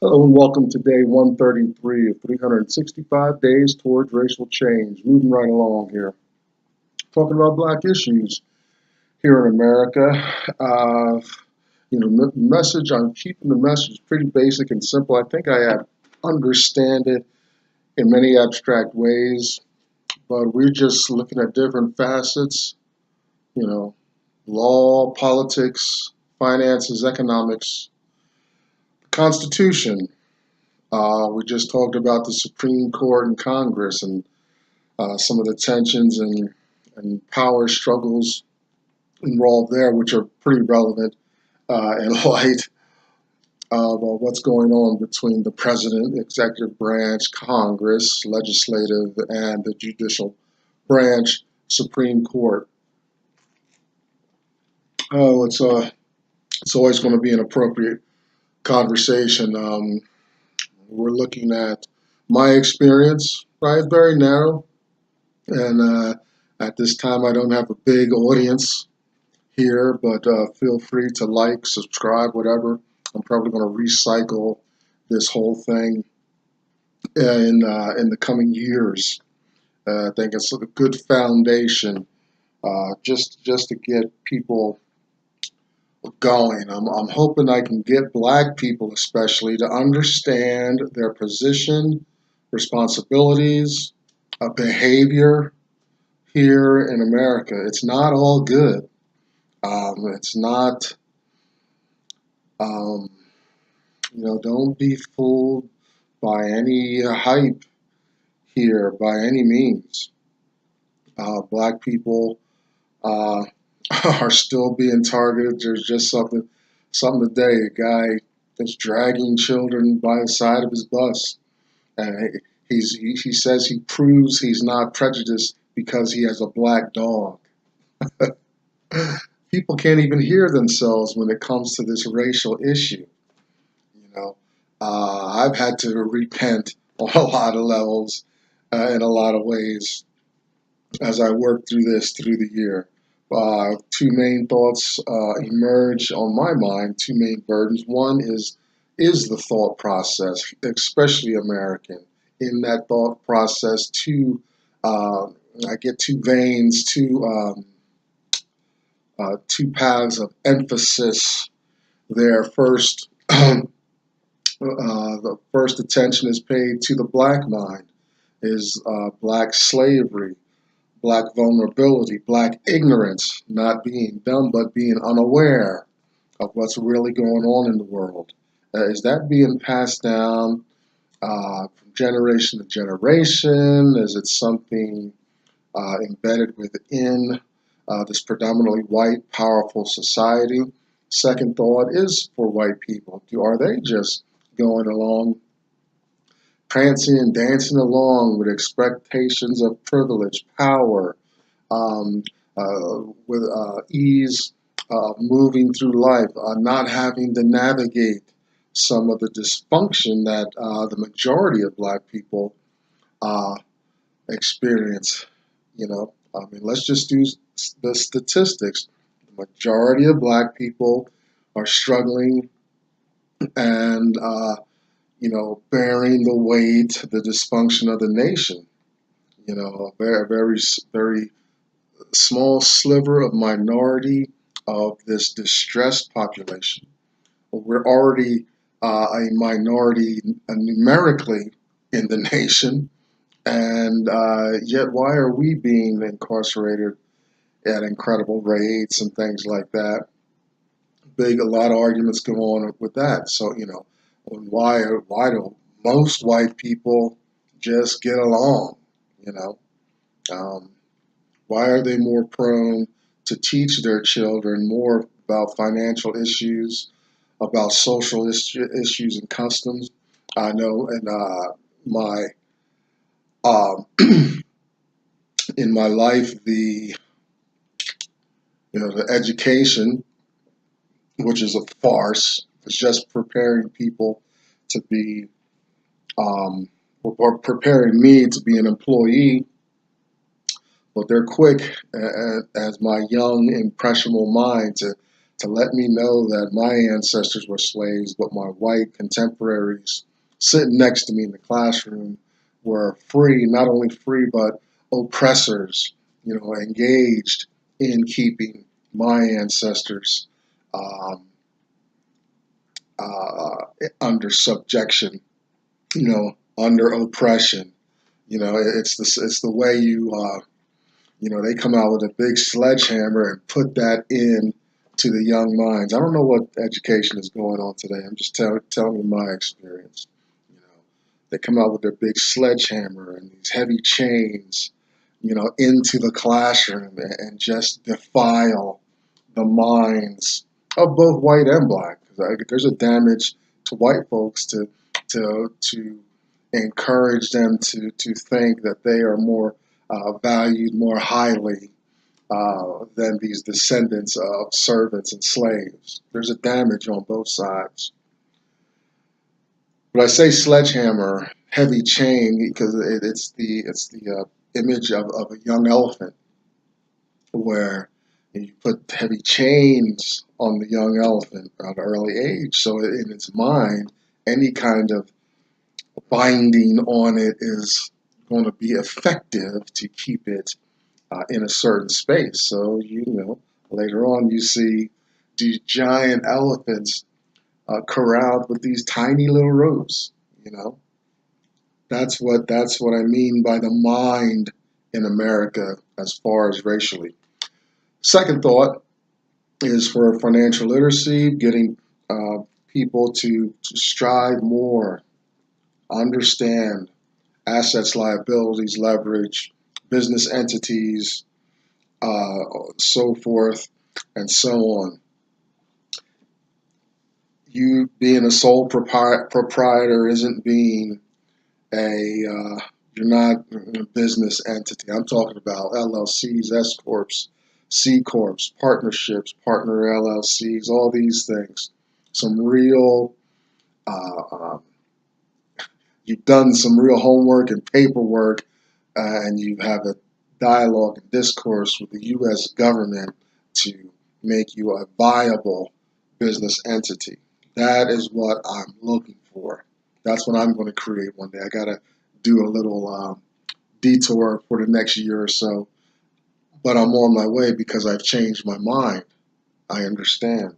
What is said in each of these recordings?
Hello and welcome to day 133 of 365 days towards racial change. Moving right along here. Talking about black issues here in America. Message, I'm keeping the message pretty basic and simple. I think I understand it in many abstract ways, but we're just looking at different facets, you know, law, politics, finances, economics, Constitution. We just talked about the Supreme Court and Congress and some of the tensions and power struggles involved there, which are pretty relevant in light of what's going on between the president, executive branch, Congress, legislative, and the judicial branch, Supreme Court. Oh, it's always going to be an appropriate conversation. We're looking at my experience, right? Very narrow. And at this time, I don't have a big audience here, but feel free to like, subscribe, whatever. I'm probably going to recycle this whole thing in the coming years. I think it's a good foundation just to get people going. I'm hoping I can get black people especially to understand their position, responsibilities, behavior here in America. It's not all good. It's not, um, don't be fooled by any hype here by any means. Black people uh, are still being targeted. There's just something today. A guy that's dragging children by the side of his bus, and he says he proves he's not prejudiced because he has a black dog. People can't even hear themselves when it comes to this racial issue. You know, I've had to repent on a lot of levels, in a lot of ways, as I work through this through the year. Two main thoughts emerge on my mind. Two main burdens. One is the thought process, especially American. In that thought process, I get two veins, two paths of emphasis there. First, the first attention is paid to the black mind, is black slavery, black vulnerability, black ignorance, not being dumb but being unaware of what's really going on in the world. Is that being passed down from generation to generation? Is it something embedded within this predominantly white, powerful society? Second thought is for white people. Are they just going along, prancing and dancing along with expectations of privilege, power, um, with ease, moving through life, not having to navigate some of the dysfunction that the majority of black people uh, experience? Let's just do the statistics. The majority of black people are struggling and bearing the weight, the dysfunction of the nation. A very small sliver of minority of this distressed population. We're already a minority numerically in the nation, and yet why are we being incarcerated at incredible rates and things like that? A lot of arguments go on with that. So why do most white people just get along? You know, um, why are they more prone to teach their children more about financial issues, about social issues and customs? I know my um, in my life, the education, which is a farce, is just preparing people to be or preparing me to be an employee. But they're quick, as my young, impressionable mind, to to let me know that my ancestors were slaves, but my white contemporaries sitting next to me in the classroom were free, not only free, but oppressors, engaged in keeping my ancestors um, under subjection, under oppression. It's the way they come out with a big sledgehammer and put that in to the young minds. I don't know what education is going on today. I'm just telling you my experience. You know, they come out with their big sledgehammer and these heavy chains, into the classroom and just defile the minds of both white and black. There's a damage to white folks to encourage them to think that they are more valued more highly than these descendants of servants and slaves. There's a damage on both sides. But I say sledgehammer, heavy chain, because it's the image of a young elephant, where you put heavy chains on the young elephant at an early age. So in its mind, any kind of binding on it is going to be effective to keep it in a certain space. So, later on you see these giant elephants corralled with these tiny little ropes. That's what I mean by the mind in America as far as racially. Second thought is for financial literacy, getting people to strive more, understand assets, liabilities, leverage, business entities, so forth and so on. You being a sole proprietor isn't being you're not a business entity. I'm talking about LLCs, S Corps, C Corps, partnerships, partner LLCs, all these things. Some real, you've done some real homework and paperwork, and you have a dialogue and discourse with the U.S. government to make you a viable business entity. That is what I'm looking for. That's what I'm going to create one day. I got to do a little detour for the next year or so, but I'm on my way because I've changed my mind. I understand.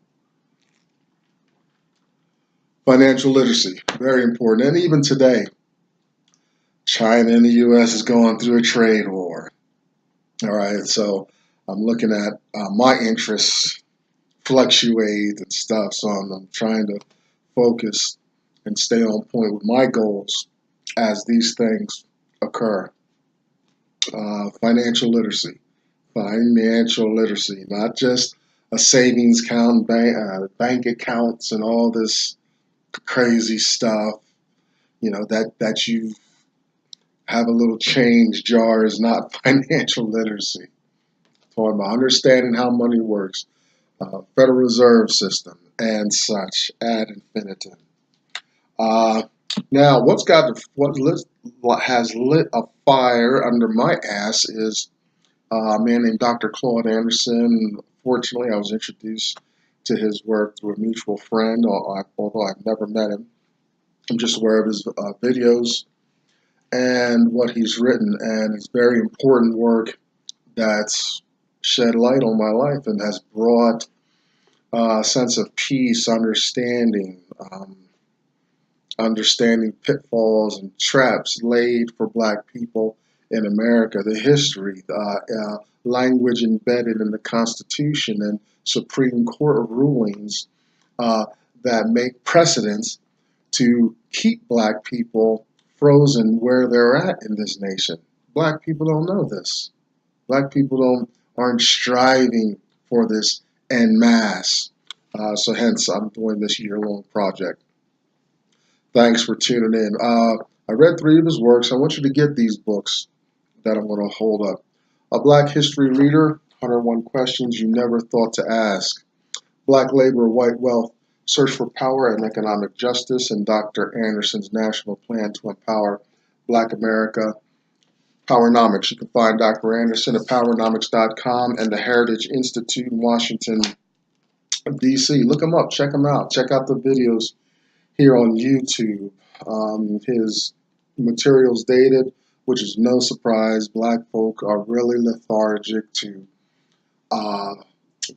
Financial literacy, very important. And even today, China and the U.S. is going through a trade war. All right, so I'm looking at my interests fluctuate and stuff, so I'm trying to focus and stay on point with my goals as these things occur. Financial literacy. Financial literacy, not just a savings account, bank accounts, and all this crazy stuff. That you have a little change jar is not financial literacy. Talking about understanding how money works, Federal Reserve System, and such ad infinitum. Now, what has lit a fire under my ass is a man named Dr. Claude Anderson. Fortunately, I was introduced to his work through a mutual friend, although I've never met him. I'm just aware of his videos and what he's written, and it's very important work that's shed light on my life and has brought a sense of peace, understanding pitfalls and traps laid for black people in America, the history, language embedded in the Constitution and Supreme Court rulings that make precedents to keep black people frozen where they're at in this nation. Black people don't know this. Black people aren't striving for this en masse. So hence, I'm doing this year-long project. Thanks for tuning in. I read 3 of his works. I want you to get these books that I'm going to hold up. A Black History Reader, 101 Questions You Never Thought to Ask. Black Labor, White Wealth, Search for Power and Economic Justice, and Dr. Anderson's National Plan to Empower Black America. Powernomics. You can find Dr. Anderson at powernomics.com and the Heritage Institute in Washington, DC. Look him up. Check him out. Check out the videos here on YouTube. His material's dated, which is no surprise. Black folk are really lethargic to uh,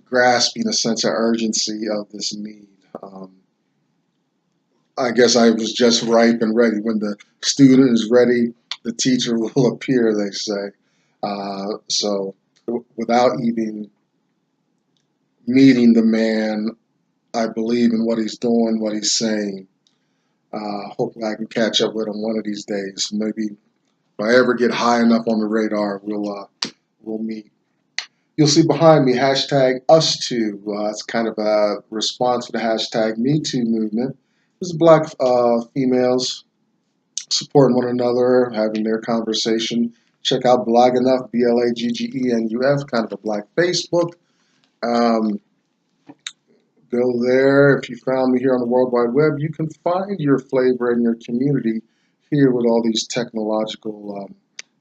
grasping a sense of urgency of this need. I guess I was just ripe and ready. When the student is ready, the teacher will appear, they say. So without even meeting the man, I believe in what he's doing, what he's saying. Hopefully I can catch up with him one of these days. Maybe if I ever get high enough on the radar, we'll meet. You'll see behind me hashtag #US2. It's kind of a response to the hashtag Me Too movement. This is black females supporting one another, having their conversation. Check out Blog Enough, BLAGGENUF, kind of a black Facebook. Um, Go there. If you found me here on the World Wide Web, you can find your flavor in your community here with all these technological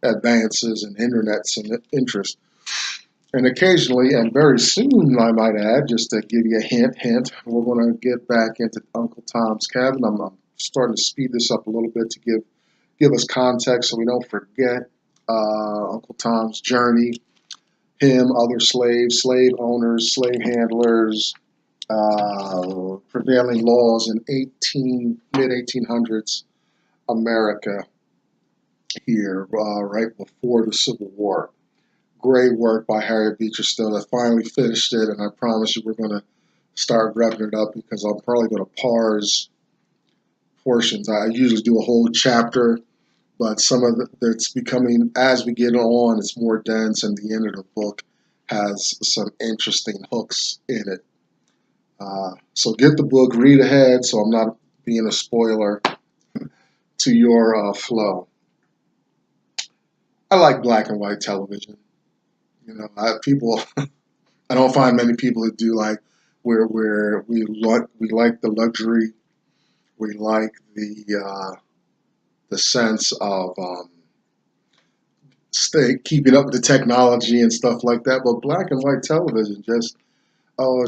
advances and internets and interest. And occasionally, and very soon, I might add, just to give you a hint, we're going to get back into Uncle Tom's Cabin. I'm starting to speed this up a little bit to give us context so we don't forget Uncle Tom's journey, him, other slaves, slave owners, slave handlers, prevailing laws in mid-1800s America here, right before the Civil War. Great work by Harriet Beecher Stowe. I finally finished it, and I promise you we're going to start wrapping it up because I'm probably going to parse portions. I usually do a whole chapter, but some of it's becoming, as we get on, it's more dense, and the end of the book has some interesting hooks in it. So get the book, read ahead, so I'm not being a spoiler to your flow. I like black and white television. You know, I don't find many people that do like where we like the luxury, we like the sense of keeping up with the technology and stuff like that. But black and white television it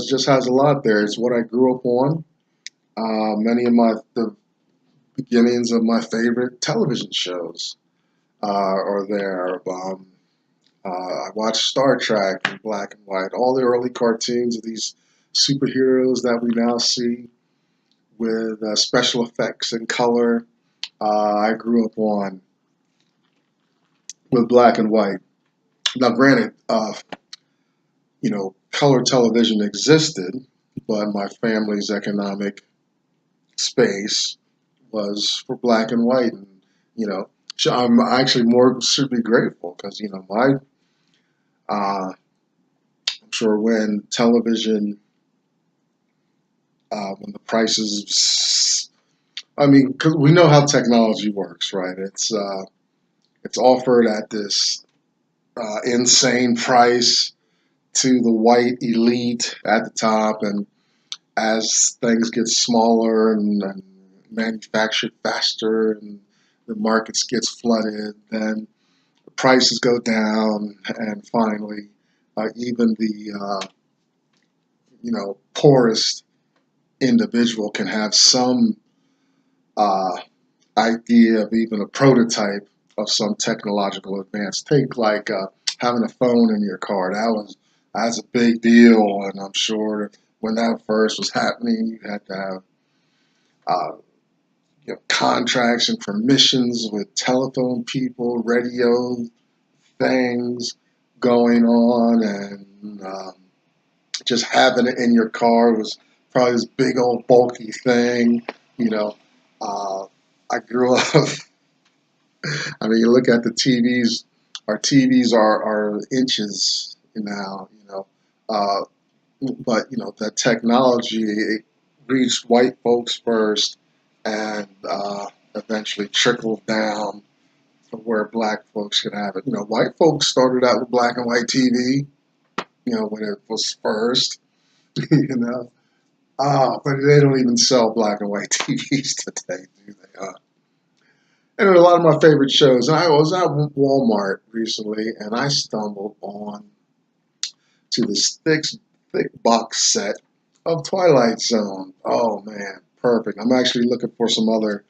just has a lot there. It's what I grew up on. Many of the beginnings of my favorite television shows are there. I watched Star Trek in black and white, all the early cartoons of these superheroes that we now see with special effects and color. I grew up on with black and white. Now, granted, color television existed, but my family's economic space was for black and white, and so I'm actually should be grateful because I'm sure when television, when the prices, because we know how technology works, right? It's offered at this insane price to the white elite at the top, and as things get smaller and manufactured faster and the markets gets flooded, then the prices go down, and finally even the poorest individual can have some idea of even a prototype of some technological advance. Take like having a phone in your car. That's a big deal, and I'm sure when that first was happening, you had to have contracts and permissions with telephone people, radio things going on, and just having it in your car was probably this big old bulky thing. I grew up. You look at the TVs. Our TVs are inches now. But the technology, it reached white folks first, and eventually trickled down to where black folks could have it. White folks started out with black and white TV. When it was first. But they don't even sell black and white TVs today, do they? And a lot of my favorite shows. And I was at Walmart recently, and I stumbled on to this thick box set of Twilight Zone. Oh man, perfect. I'm actually looking for some other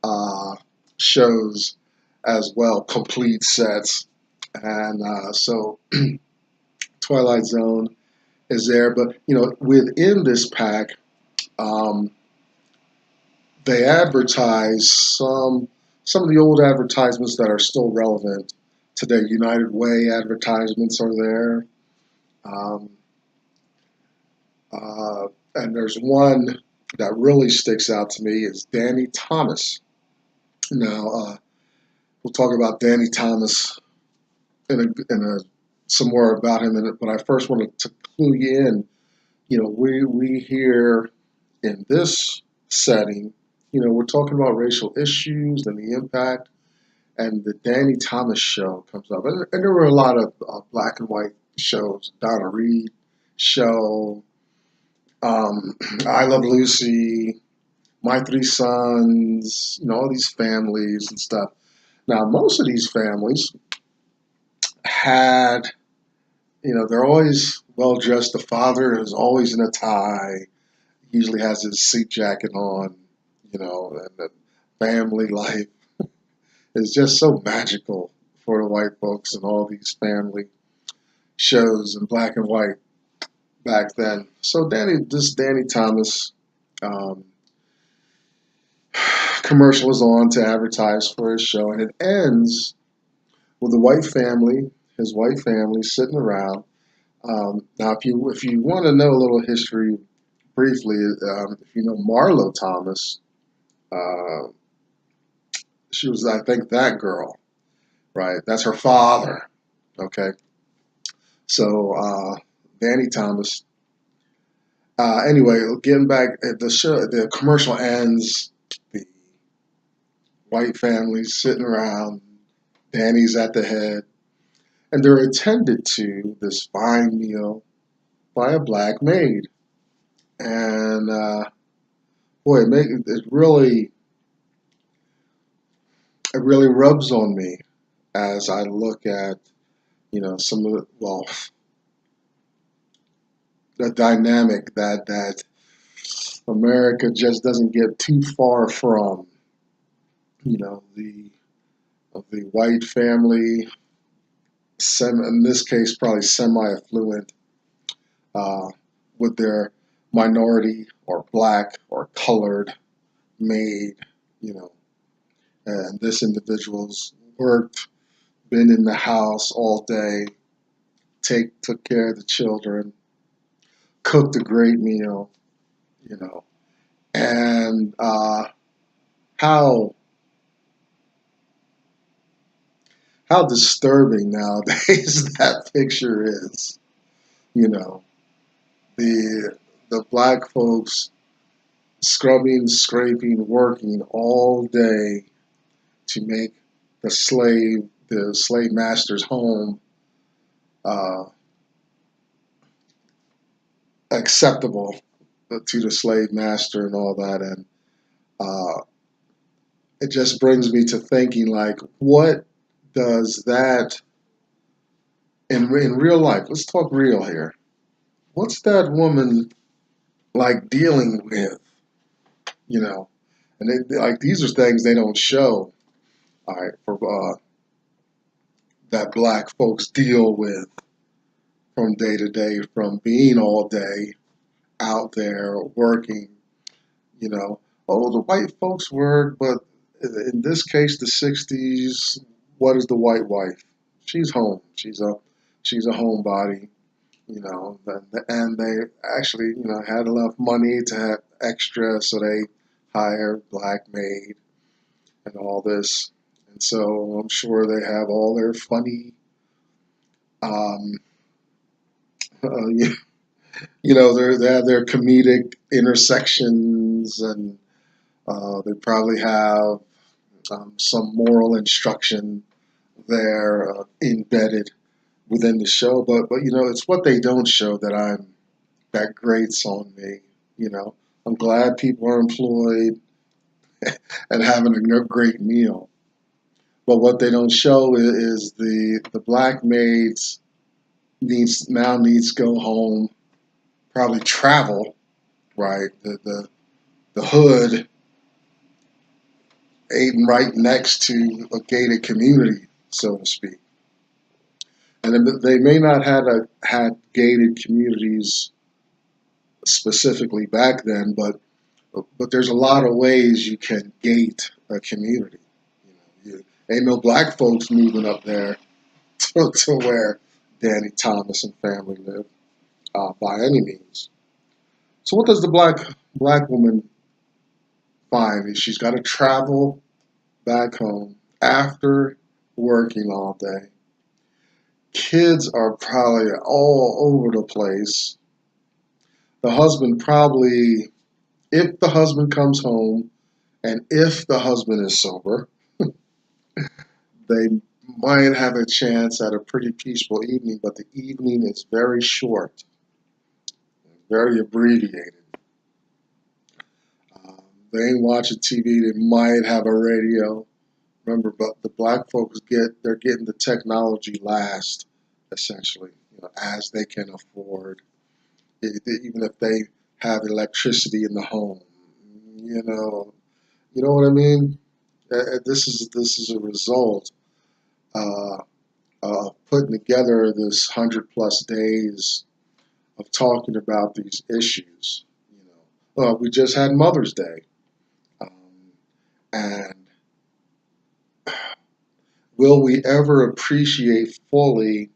uh, shows as well, complete sets, and so Twilight Zone is there. But within this pack, um, they advertise some of the old advertisements that are still relevant today. United Way advertisements are there. Um, and there's one that really sticks out to me is Danny Thomas. Now, we'll talk about Danny Thomas in a some more about him in it, but I first wanted to clue you in. We hear in this setting, we're talking about racial issues and the impact, and the Danny Thomas show comes up, and there were a lot of black and white shows, Donna Reed show, I Love Lucy, My Three Sons, all these families and stuff. Now, most of these families had, they're always well dressed. The father is always in a tie, usually has his suit jacket on, and the family life is just so magical for the white folks and all these family shows in black and white back then. So Danny Thomas um, commercial is on to advertise for his show, and it ends with his white family sitting around. Now, if you want to know a little history briefly, if you know Marlo Thomas, uh, she was, I think, that girl, right? That's her father. Okay, so Danny Thomas. Anyway, getting back at the show, the commercial ends. The white family sitting around. Danny's at the head, and they're attended to this fine meal by a black maid. And boy, it really rubs on me as I look at some of the dynamic that America just doesn't get too far from. The of the white family, in this case probably semi-affluent, uh, with their minority or black or colored maid, you know, and this individual's worked, been in the house all day, took care of the children, cooked a great meal, you know, and how how disturbing nowadays that picture is. You know, the black folks scrubbing, scraping, working all day to make the slave master's home uh, acceptable to the slave master and all that. And uh, it just brings me to thinking, like, what does that in real life? Let's talk real here. What's that woman like dealing with? You know, and like these are things they don't show. All right, for that black folks deal with from day to day, from being all day out there working. You know, oh, the white folks work, but in this case, the '60s. What is the white wife? She's home. She's a homebody. You know, and they actually had enough money to have extra, so they hire black maid and all this. And so I'm sure they have all their funny, um, uh, they have their comedic intersections, and they probably have some moral instruction there embedded within the show. But it's what they don't show that grates on me. You know, I'm glad people are employed and having a great meal. But what they don't show is the black maids needs to go home, probably travel, right? The hood ain't right next to a gated community, so to speak. And they may not have had gated communities specifically back then, but there's a lot of ways you can gate a community. Ain't no black folks moving up there to where Danny Thomas and family live by any means. So what does the black woman find? Is she's got to travel back home after working all day. Kids are probably all over the place. The husband probably, if the husband comes home and if the husband is sober, they might have a chance at a pretty peaceful evening, but the evening is very short, very abbreviated. They ain't watching TV. They might have a radio. Remember, but the black folks they're getting the technology last, essentially, as they can afford, even if they have electricity in the home. You know what I mean. This is a result uh, of putting together this 100+ days of talking about these issues. We just had Mother's Day, um, and will we ever appreciate fully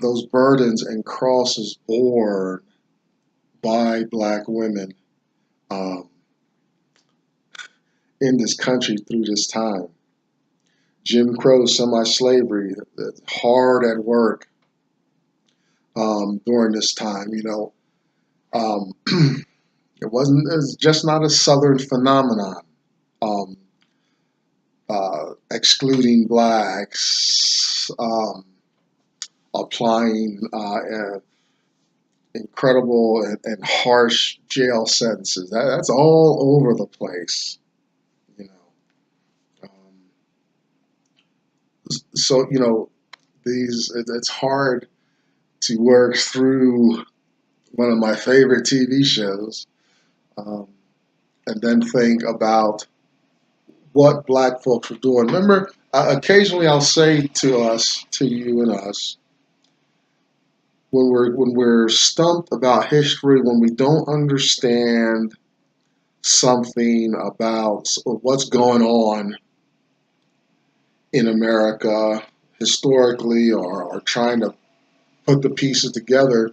those burdens and crosses borne by black women um, in this country through this time? Jim Crow, semi-slavery, hard at work during this time. Um, it's just not a Southern phenomenon. Um, Excluding blacks, applying incredible and harsh jail sentences. That's all over the place, you know. So it's hard to work through one of my favorite TV shows, um, and then think about what black folks are doing. Remember, occasionally I'll say to you and us, when we're stumped about history, when we don't understand something about what's going on in America historically, or trying to put the pieces together,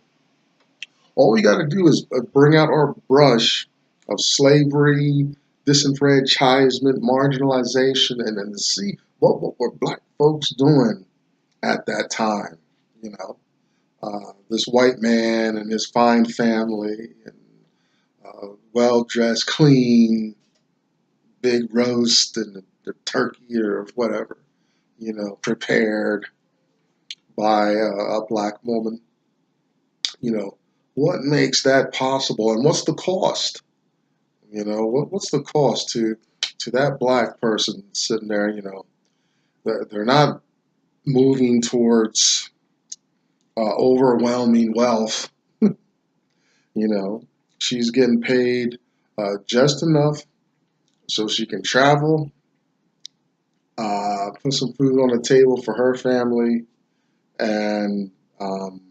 all we got to do is bring out our brush of slavery, disenfranchisement, marginalization, and then see what were black folks doing at that time. This white man and his fine family, and well-dressed, clean, big roast and the turkey or whatever, prepared by a black woman. What makes that possible, and what's the cost? What's the cost to that black person sitting there? They're not moving towards overwhelming wealth. She's getting paid just enough so she can travel, put some food on the table for her family, and um,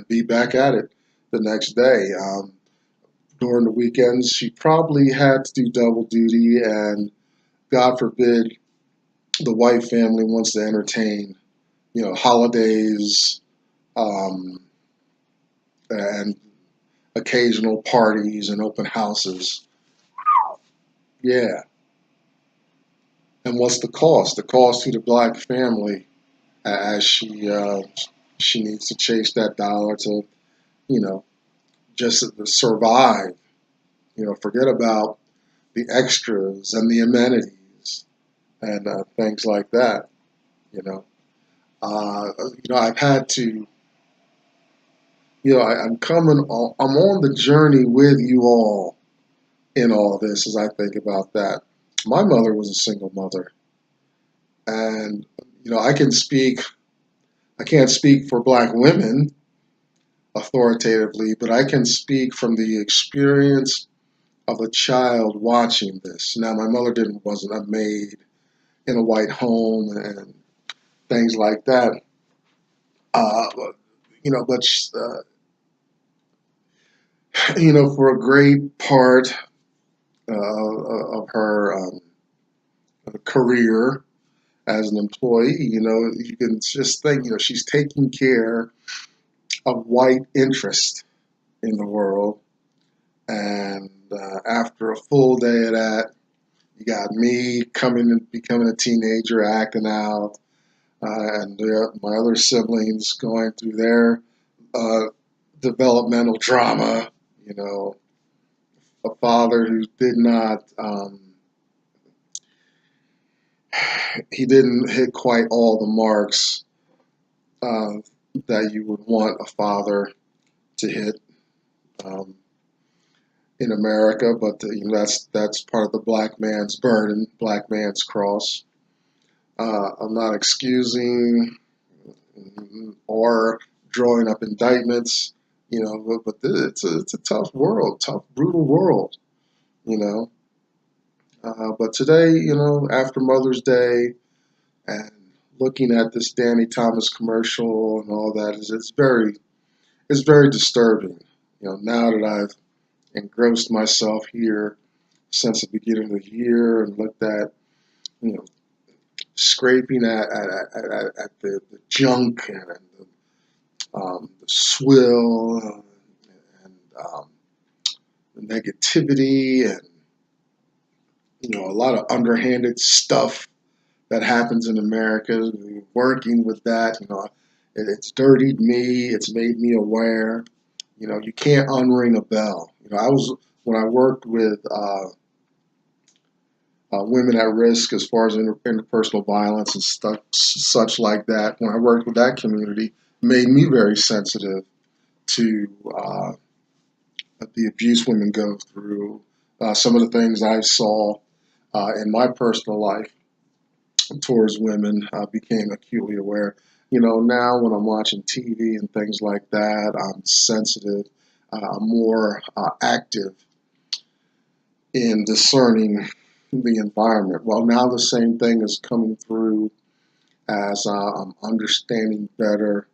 be back at it the next day. During the weekends, she probably had to do double duty, and God forbid the white family wants to entertain, holidays, um, and occasional parties and open houses. Yeah. And what's the cost? The cost to the black family, as she needs to chase that dollar to, you know, just to survive. Forget about the extras and the amenities and things like that. You know, I've had to. I'm coming. I'm on the journey with you all in all this as I think about that. My mother was a single mother, and I can speak. I can't speak for black women, authoritatively, but I can speak from the experience of a child watching this. Now, my mother wasn't a maid in a white home and things like that. But for a great part of her career as an employee, you can just think, she's taking care of white interest in the world. And after a full day of that, you got me coming and becoming a teenager, acting out, and my other siblings going through their uh, developmental drama. A father who did not, he didn't hit quite all the marks uh, that you would want a father to hit um, in America, but that's part of the black man's burden, black man's cross. I'm not excusing or drawing up indictments, but it's a tough world, tough, brutal world, you know. But today, after Mother's Day and looking at this Danny Thomas commercial and all that, it's very disturbing. Now that I've engrossed myself here since the beginning of the year and looked at, you know, scraping at the junk and the swill and the negativity and a lot of underhanded stuff that happens in America. Working with that, it's dirtied me. It's made me aware. You can't unring a bell. When I worked with women at risk as far as interpersonal violence and stuff, such like that. When I worked with that community, it made me very sensitive to the abuse women go through, some of the things I saw in my personal life towards women. Became acutely aware. Now when I'm watching TV and things like that, I'm sensitive, more active in discerning the environment. Well, now the same thing is coming through as I'm understanding better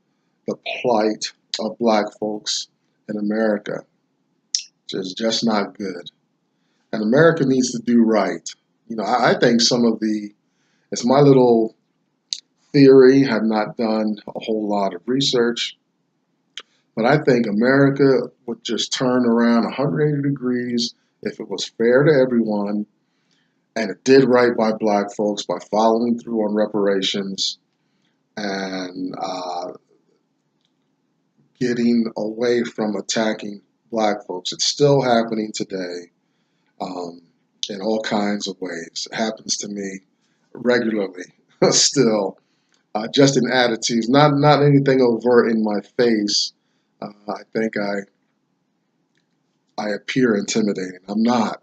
the plight of black folks in America, which is just not good. And America needs to do right. I think it's my little theory, have not done a whole lot of research, but I think America would just turn around 180 degrees if it was fair to everyone and it did right by black folks by following through on reparations and getting away from attacking black folks. It's still happening today um, in all kinds of ways. It happens to me regularly still, just in attitudes, not anything overt in my face. I think I appear intimidating. I'm not.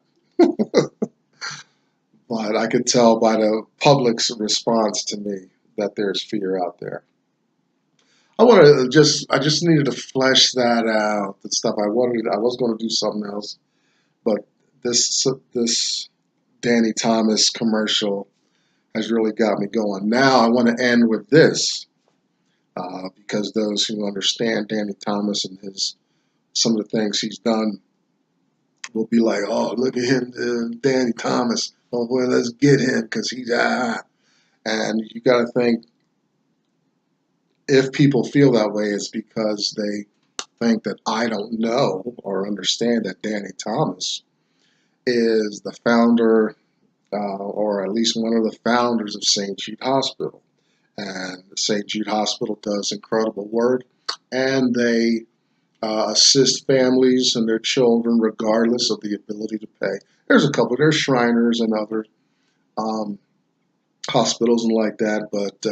But I could tell by the public's response to me that there's fear out there. I just needed to flesh that out. The stuff I was going to do something else, but this Danny Thomas commercial has really got me going. Now I want to end with this, because those who understand Danny Thomas and some of the things he's done will be like, oh, look at him, Danny Thomas. Oh, well, let's get him because he's And you got to think, if people feel that way, it's because they think that I don't know or understand that Danny Thomas is the founder, or at least one of the founders of St. Jude Hospital. And St. Jude Hospital does incredible work, and they assist families and their children regardless of the ability to pay. There's Shriners and other um, hospitals and like that, but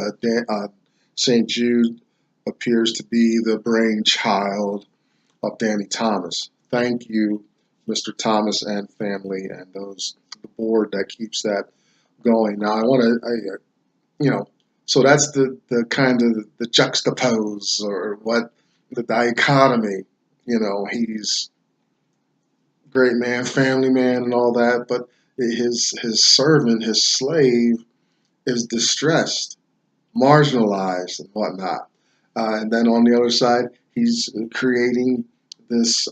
St. Jude appears to be the brainchild of Danny Thomas. Thank you, Mr. Thomas and family, and the board that keeps that going. Now, I want to, so that's the kind of the juxtapose or what the dichotomy. You know, he's great man, family man, and all that, but his servant, his slave, is distressed, marginalized, and whatnot. And then on the other side, he's creating this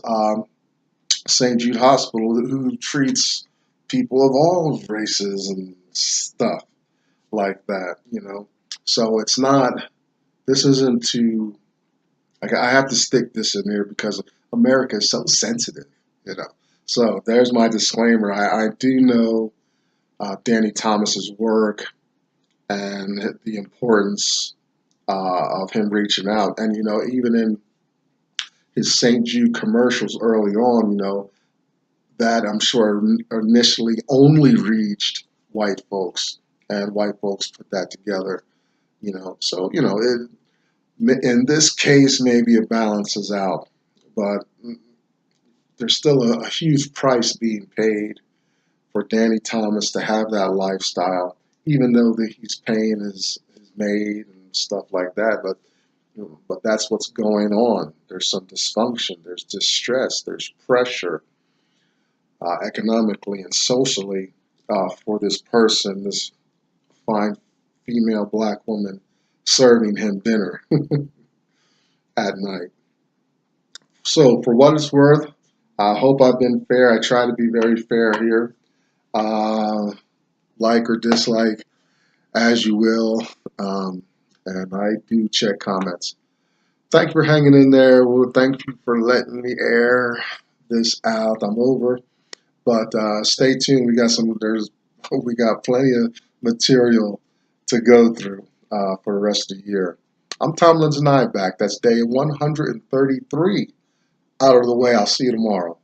St. Jude Hospital who treats people of all races and stuff like that, you know. So it's not, this isn't to, like, I have to stick this in there because America is so sensitive, you know. So there's my disclaimer. I do know Danny Thomas's work and the importance of him reaching out. And, you know, even in his St. Jude commercials early on, you know, that I'm sure initially only reached white folks, and white folks put that together, you know. So, you know, in this case, maybe it balances out, but there's still a huge price being paid for Danny Thomas to have that lifestyle, even though that he's paying his maid and stuff like that. But that's what's going on. There's some dysfunction. There's distress. There's pressure, economically and socially, for this person, this fine female black woman, serving him dinner at night. So, for what it's worth, I hope I've been fair. I try to be very fair here. Uh, like or dislike, as you will. And I do check comments. Thank you for hanging in there. Well, thank you for letting me air this out. I'm over, but stay tuned. We got plenty of material to go through for the rest of the year. I'm Tom Lindsay back. That's day 133 out of the way. I'll see you tomorrow.